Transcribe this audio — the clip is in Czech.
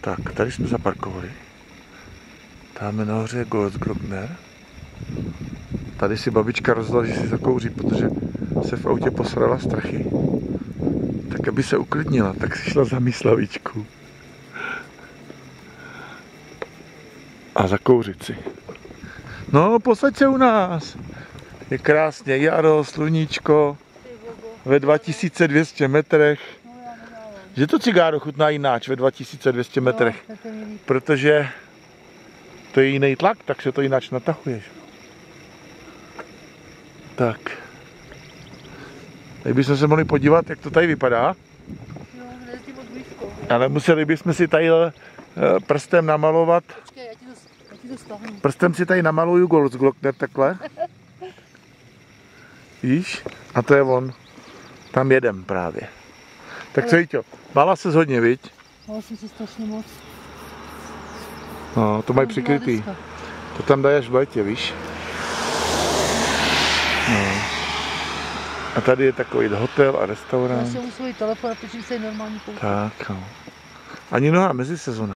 Tak, tady jsme zaparkovali. Tam nahoře je Goldglockner. Tady si babička rozhodla, že si zakouří, protože se v autě posrala strachy. Tak aby se uklidnila, tak si šla za myslíčku. A zakouřit si. No, posaď se u nás. Je krásně jaro, sluníčko. Ve 2200 metrech. Že to cigáro chutná jináč ve 2200 metrech. Protože to je jiný tlak, tak se to jináč natahuješ. Tak. Teď bychom se mohli podívat, jak to tady vypadá. Ale museli bychom si tady prstem namalovat. Počkej, já ti to stáhnu. Prstem si tady namaluju Goldglockner takhle. Víš? A to je on. Tam jedem právě. Tak co, Jíťo, bála ses hodně, viď? Bála jsem se strašně moc. No, to mají přikrytý. To tam dají až v létě, víš? No. A tady je takový hotel a Já restaurant. si svůj telefon a točím se normální pouze. Tak, no. Ani noha mezi sezóna.